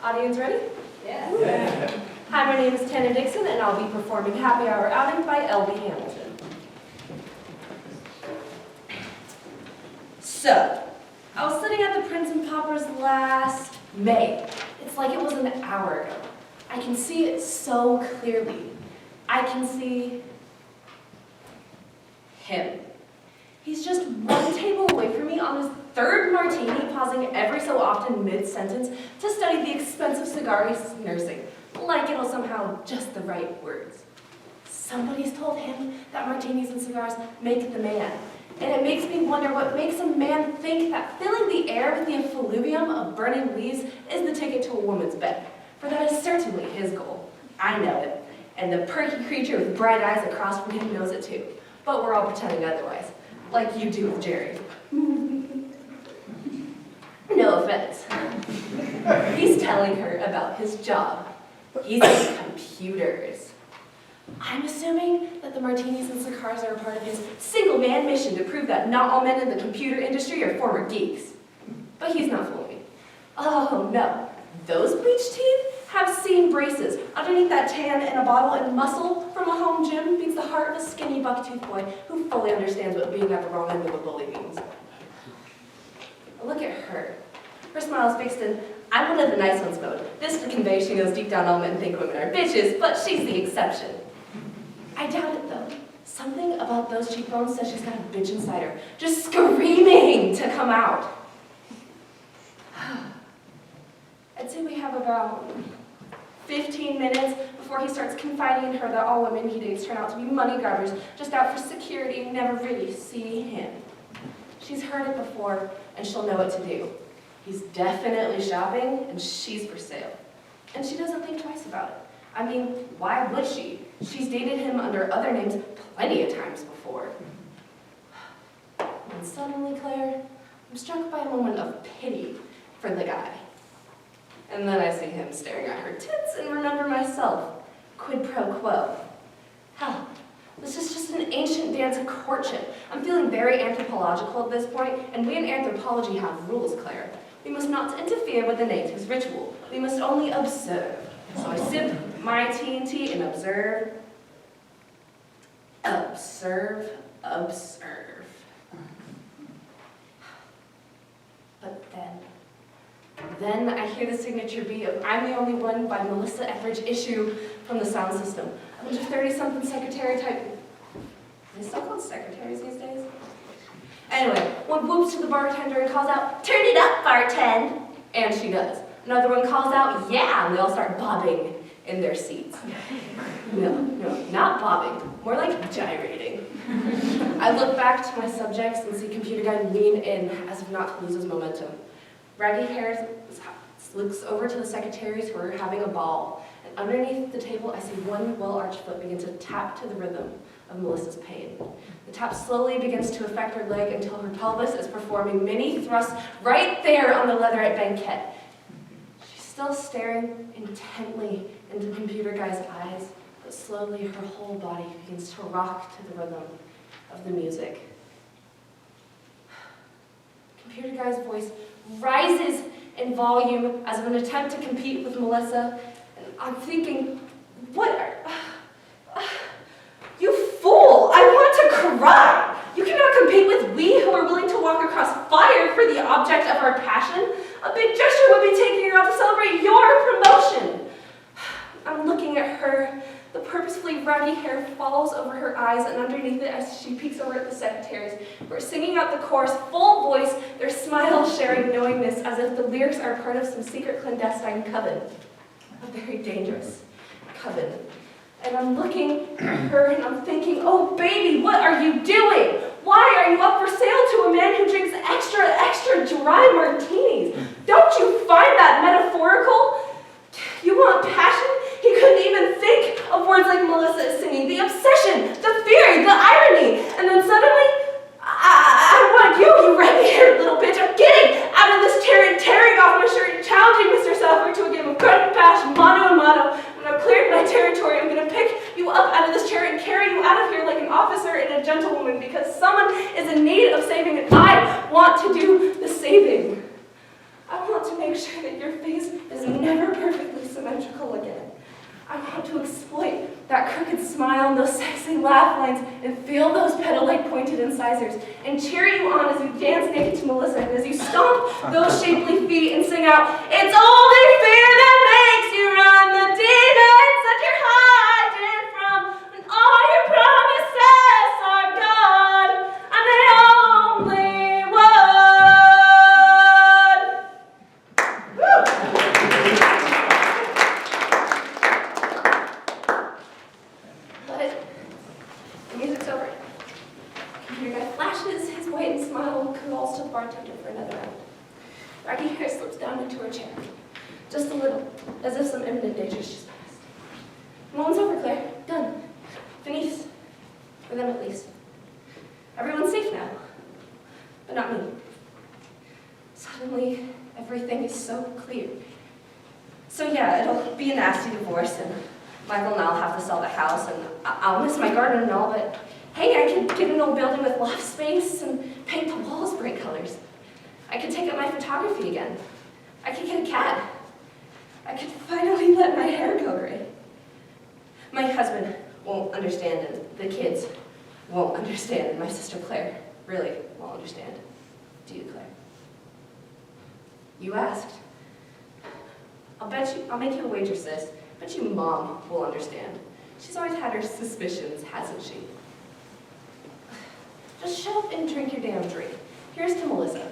Audience ready? Yes. Yeah. Hi, my name is Tanna Dixon, and I'll be performing Happy Hour Outing by L.B. Hamilton. So, I was sitting at the Prince and Paupers last May. It's like it was an hour ago. I can see it so clearly. I can see him. He's just one table away from me on his third martini, pausing every so often mid-sentence to study the expensive cigar he's nursing, like it'll somehow just the right words. Somebody's told him that martinis and cigars make the man, and it makes me wonder what makes a man think that filling the air with the effluvium of burning leaves is the ticket to a woman's bed, for that is certainly his goal. I know it, and the perky creature with bright eyes across from him knows it too, but we're all pretending otherwise, like you do with Jerry. No offense. He's telling her about his job. He's in computers. I'm assuming that the martinis and cigars are a part of his single-man mission to prove that not all men in the computer industry are former geeks. But he's not fooling me. Oh no, those bleached teeth have seen braces. Underneath that tan and a bottle and muscle from a home gym beats the heart of a skinny buck-toothed boy who fully understands what being at the wrong end of a bully means. Look at her. Her smile is fixed in, I'm one of the nice ones mode. This to convey she knows deep down all men think women are bitches, but she's the exception. I doubt it though. Something about those cheekbones says she's got a bitch inside her, just screaming to come out. I'd say we have about 15 minutes before he starts confiding in her that all women he dates turn out to be money grabbers, just out for security and never really see him. She's heard it before, and she'll know what to do. He's definitely shopping, and she's for sale. And she doesn't think twice about it. I mean, why would she? She's dated him under other names plenty of times before. And suddenly, Claire, I'm struck by a moment of pity for the guy. And then I see him staring at her tits and remember myself. Quid pro quo. Hell, this is just an ancient dance of courtship. I'm feeling very anthropological at this point, and we in anthropology have rules, Claire. We must not interfere with the native's ritual. We must only observe. So I sip my TNT and observe. Observe, observe. But then I hear the signature beat of I'm the Only One by Melissa Etheridge issue from the sound system. A bunch of 30-something secretary type. Are they still called secretaries these days? Anyway, one whoops to the bartender and calls out, "Turn it up, bartend!" And she does. Another one calls out, "Yeah!" And they all start bobbing in their seats. No, not bobbing. More like gyrating. I look back to my subjects and see computer guy lean in as if not to lose his momentum. Raggy hair looks over to the secretaries who are having a ball. And underneath the table, I see one well-arched foot begin to tap to the rhythm of Melissa's pain. The tap slowly begins to affect her leg until her pelvis is performing mini thrusts right there on the leatherette banquette. She's still staring intently into the computer guy's eyes, but slowly her whole body begins to rock to the rhythm of the music. Computer guy's voice rises in volume as of an attempt to compete with Melissa, and I'm thinking, you fool! I want to cry! You cannot compete with we who are willing to walk across fire for the object of our passion. A big gesture would be taking her out to celebrate your promotion. I'm looking at her. The purposefully raggy hair falls over her eyes, and underneath it, as she peeks over at the secretaries, who are singing out the chorus full voice, their smiles sharing knowingness as if the lyrics are part of some secret clandestine coven. A very dangerous coven. And I'm looking at her and I'm thinking, oh baby, what are you doing? Why are you up for sale to a man who drinks extra dry martinis? Don't you find that metaphorical? You want passion? He couldn't even think of words like Melissa is singing. The obsession, the fury, the irony. And then suddenly, I want you red-haired little bitch. I'm getting out of this chair and tearing off my shirt and challenging Mr. Southwick to a game of grunt and passion, mano a mano. When I've cleared my territory, I'm going to pick you up out of this chair and carry you out of here like an officer and a gentlewoman because someone is in need of saving and I want to do incisors and cheer you on as you dance naked to Melissa and as you stomp those shapely feet and sing out, "It's only fear that makes you run, the demons that you're hiding from, and all your promises are gone, I'm the only one." Woo! But the music's over. The computer guy flashes his white smile and calls to the bartender for another round. Raggy hair slips down into her chair, just a little, as if some imminent danger's just passed. The moment's over, Claire. Done. Finis. For them, at least. Everyone's safe now. But not me. Suddenly, everything is so clear. So yeah, it'll be a nasty divorce, and Michael and I'll have to sell the house, and I'll miss my garden and all, but hey, I could get an old building with loft space and paint the walls bright colors. I could take up my photography again. I could get a cat. I could finally let my hair go gray. My husband won't understand, and the kids won't understand, and my sister Claire really won't understand. Do you, Claire? You asked. I'll make you a wager, sis. Bet you Mom will understand. She's always had her suspicions, hasn't she? Just shut up and drink your damn drink. Here's to Melissa.